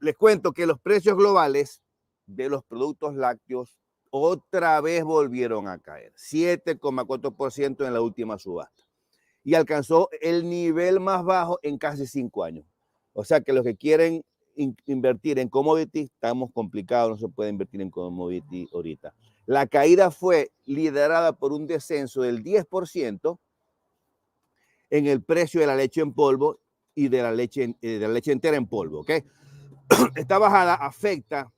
les cuento que los precios globales de los productos lácteos otra vez volvieron a caer, 7,4% en la última subasta. Y alcanzó el nivel más bajo en casi 5 años. O sea que los que quieren invertir en commodity, estamos complicados, no se puede invertir en commodity ahorita. La caída fue liderada por un descenso del 10% en el precio de la leche en polvo y de la leche entera en polvo, ¿ok? Esta bajada afecta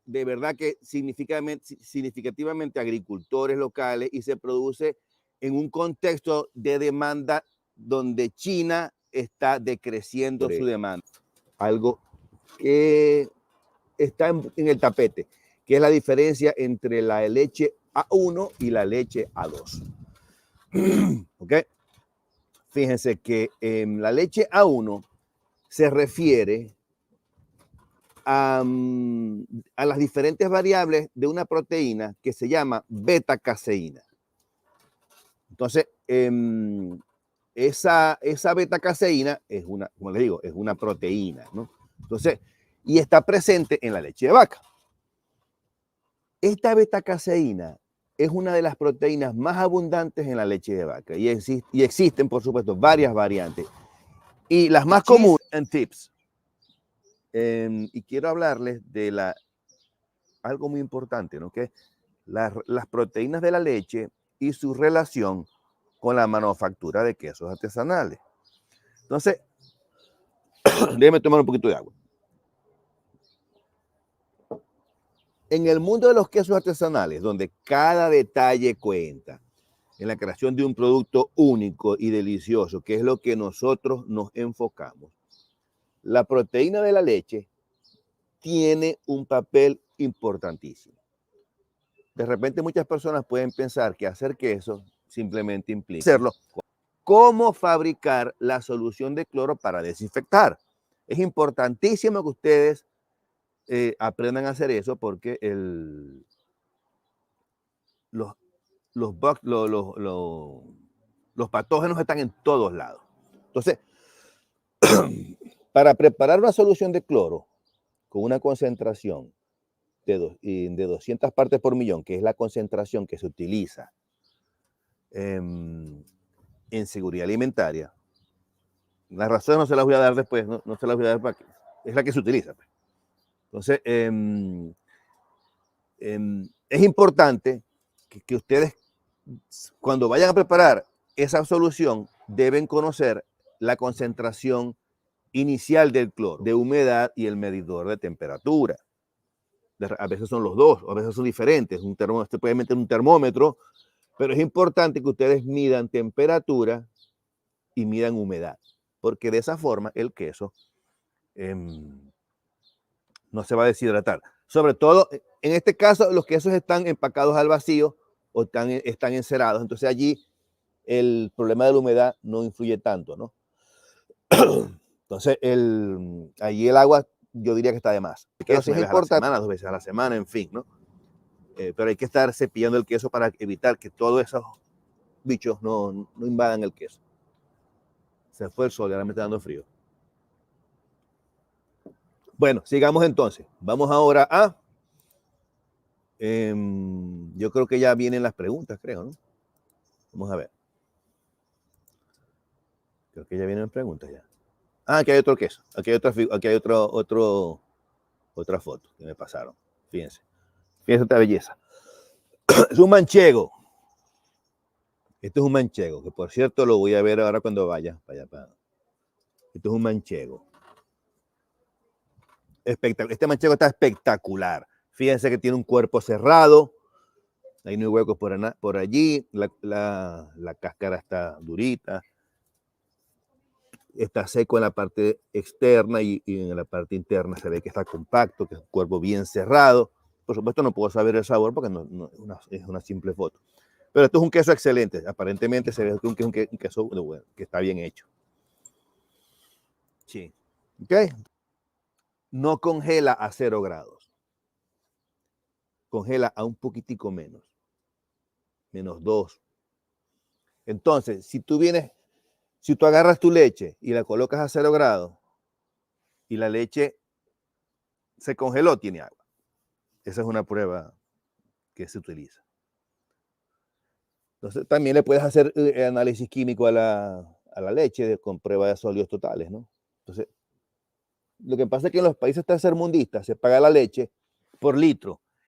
de verdad que significativamente a agricultores locales y se produce en un contexto de demanda donde China está decreciendo su demanda. Algo que está en el tapete, que es la diferencia entre la leche A1 y la leche A2. ¿Ok? Fíjense que la leche A1 se refiere a las diferentes variables de una proteína que se llama beta-caseína. Entonces, esa beta-caseína es una, como les digo, es una proteína, ¿no? Entonces, y está presente en la leche de vaca. Esta beta-caseína es una de las proteínas más abundantes en la leche de vaca y existen, por supuesto, varias variantes. Y las más comunes en tips. Y quiero hablarles de algo muy importante, ¿no? Que las proteínas de la leche y su relación con la manufactura de quesos artesanales. Entonces, déjenme tomar un poquito de agua. En el mundo de los quesos artesanales, donde cada detalle cuenta, en la creación de un producto único y delicioso, que es lo que nosotros nos enfocamos, la proteína de la leche tiene un papel importantísimo. De repente muchas personas pueden pensar que hacer queso simplemente implica hacerlo. ¿Cómo fabricar la solución de cloro para desinfectar? Es importantísimo que ustedes aprendan a hacer eso porque los patógenos están en todos lados. Entonces, para preparar una solución de cloro con una concentración de 200 partes por millón, que es la concentración que se utiliza en seguridad alimentaria, las razones no se las voy a dar después, no se las voy a dar para que, es la que se utiliza. Pues. Entonces, es importante que ustedes, cuando vayan a preparar esa solución, deben conocer la concentración inicial del cloro, de humedad y el medidor de temperatura. A veces son los dos, a veces son diferentes. Usted puede meter un termómetro, pero es importante que ustedes midan temperatura y midan humedad, porque de esa forma el queso no se va a deshidratar. Sobre todo, en este caso, los quesos están empacados al vacío o están encerados, entonces allí el problema de la humedad no influye tanto, ¿no? Entonces, allí el agua yo diría que está de más. El queso es importante, 2 veces a la semana, en fin, ¿no? Pero hay que estar cepillando el queso para evitar que todos esos bichos no invadan el queso. Se fue el sol y ahora me está dando frío. Bueno, sigamos entonces. Vamos ahora a... yo creo que ya vienen las preguntas, creo, ¿no? Vamos a ver. Creo que ya vienen las preguntas ya. Ah, aquí hay otro queso. Aquí hay otra foto que me pasaron. Fíjense. Fíjense esta belleza. Es un manchego. Este es un manchego, que por cierto lo voy a ver ahora cuando vaya para allá. Esto es un manchego. Este manchego está espectacular. Fíjense que tiene un cuerpo cerrado. Hay no hay huecos por allí. La cáscara está durita. Está seco en la parte externa y en la parte interna se ve que está compacto, que es un cuerpo bien cerrado. Por supuesto no puedo saber el sabor porque es una simple foto. Pero esto es un queso excelente. Aparentemente se ve que es un queso bueno, que está bien hecho. Sí. ¿Ok? No congela a 0 grados. Congela a un poquitico menos. -2. Entonces, si tú agarras tu leche y la colocas a 0 grados y la leche se congeló, tiene agua. Esa es una prueba que se utiliza. Entonces, también le puedes hacer análisis químico a la leche con prueba de sólidos totales, ¿no? Entonces, lo que pasa es que en los países tercermundistas se paga la leche por litro.